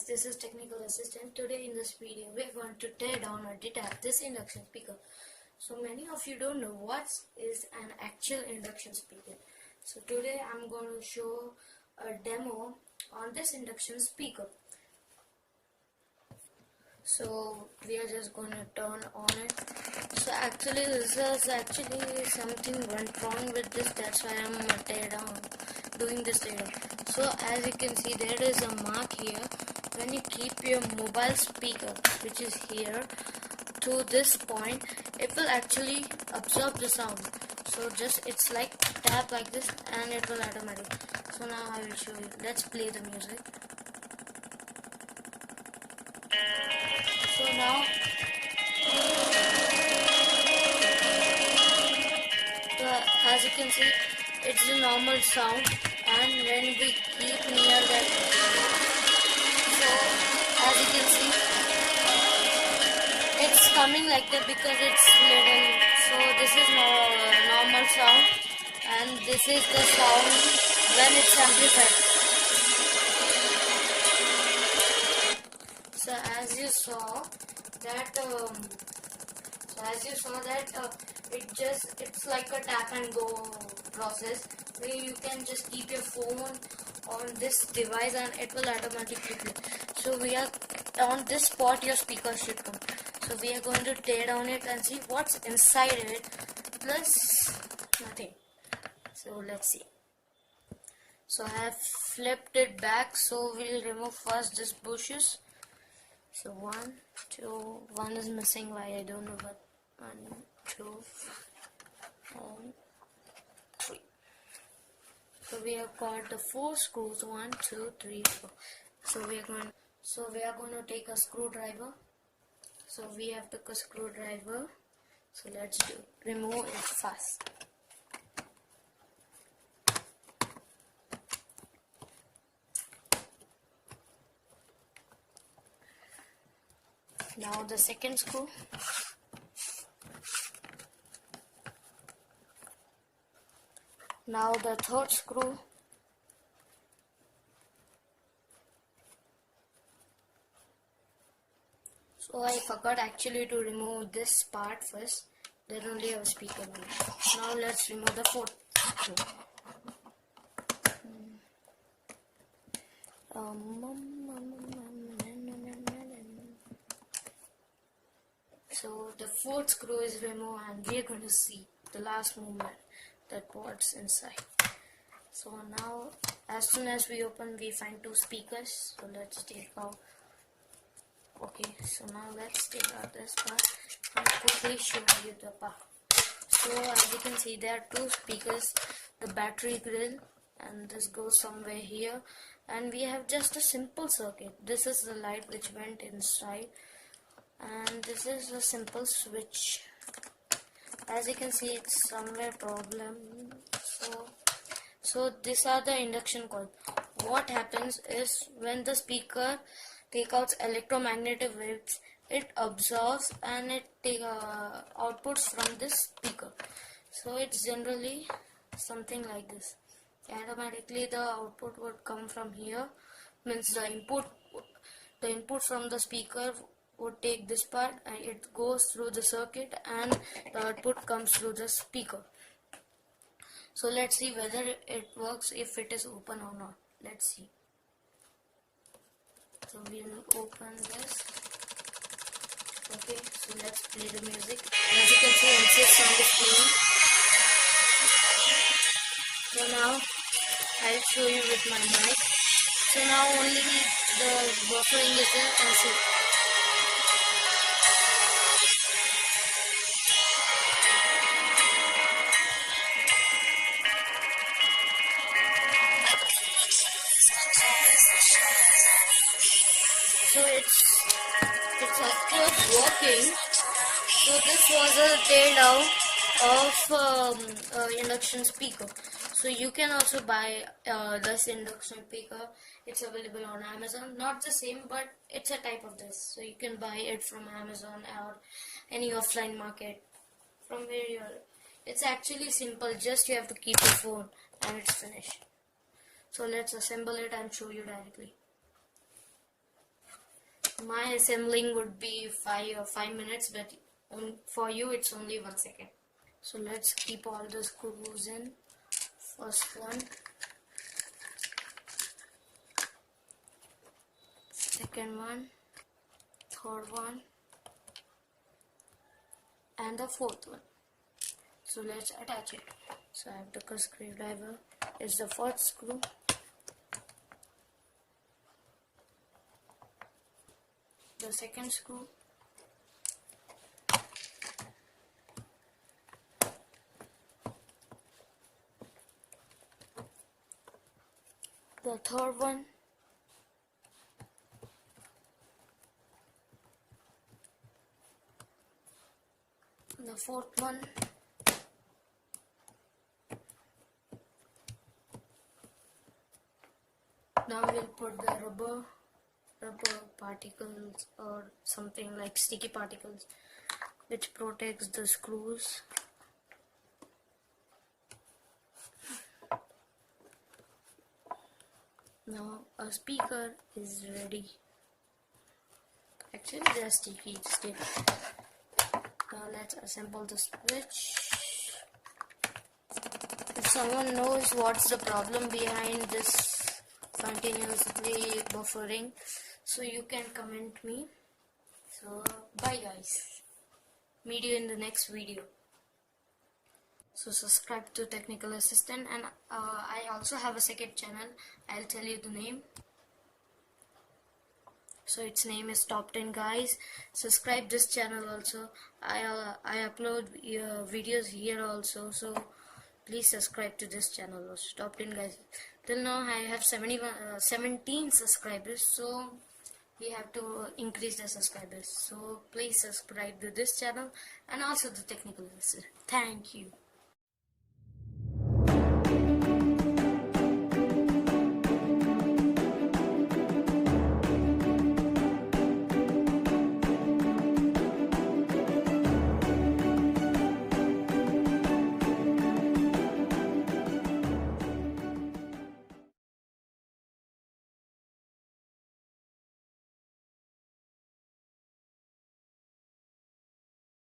This is Technical Assistant. Today in this video we are going to tear down or detach this induction speaker. So many of you don't know what is an actual induction speaker. So today I'm going to show a demo on this induction speaker. So we are just going to turn on it. So actually this is something went wrong with this, that's why I'm doing this tear down. So as you can see, there is a mark here. When you keep your mobile speaker, which is here, to this point, it will actually absorb the sound. So just it's like tap like this and it will automatically. So now I will show you. Let's play the music. So now as you can see, it's a normal sound, and when we keep near that, so as you can see, it's coming like that because it's little. So this is normal sound, and this is the sound when it's amplified. So as you saw that, it's like a tap and go process where you can just keep your phone on this device and it will automatically play. So we are on this spot, your speaker should come. So we are going to tear down it and see what's inside it, plus nothing. So let's see. So I have flipped it back, so we'll remove first this bushes. So 1, 2, 1 is missing, why I don't know, but 1, 2, and 3. So we have got the 4 screws, 1, 2, 3, 4. So we are going to take a screwdriver. So we have took a screwdriver. So let's remove it fast. Now the second screw. Now the third screw. So I forgot actually to remove this part first. Then only our speaker will. Now let's remove the fourth screw. So the fourth screw is removed, and we are going to see the last movement, that what's inside. So now as soon as we open, we find 2 speakers. So let's take out. Okay, so now let's take out this part and quickly show you the part. So as you can see, there are 2 speakers, the battery grill, and this goes somewhere here, and we have just a simple circuit. This is the light which went inside, and this is a simple switch. As you can see, it's somewhere problem. So these are the induction coil. What happens is when the speaker take out electromagnetic waves, it absorbs and it outputs from this speaker. So it's generally something like this. Automatically the output would come from here, means the input from the speaker would take this part and it goes through the circuit, and the output comes through the speaker. So let's see whether it works, if it is open or not. Let's see. So we'll open this. Okay, so let's play the music. As you can see, NC sound is playing. So now I'll show you with my mic. So now only the buffering is there, and see. it's of course working. So this was a teardown of induction speaker. So you can also buy this induction speaker. It's available on Amazon. Not the same, but it's a type of this. So you can buy it from Amazon or any offline market. From where you're. It's actually simple. Just you have to keep your phone and it's finished. So let's assemble it and show you directly. My assembling would be 5 minutes, but for you it's only 1 second. So let's keep all the screws in. First one, second one, third one, and the fourth one. So let's attach it. So I have the screwdriver. Is the first screw. The second screw. The third one. The fourth one. Now we'll put the rubber particles or something like sticky particles which protects the screws. Now our speaker is ready. Actually they're sticky still. Now let's assemble the switch. If someone knows what's the problem behind this continuously buffering, so you can comment me. So bye guys, meet you in the next video. So subscribe to Technical Assistant, and I also have a second channel. I'll tell you the name. So its name is Top 10 Guys. Subscribe this channel also. I upload videos here also, so please subscribe to this channel also, Top 10 Guys. Till now I have 17 subscribers, so we have to increase the subscribers. So please subscribe to this channel and also the Technical Assistant. Thank you.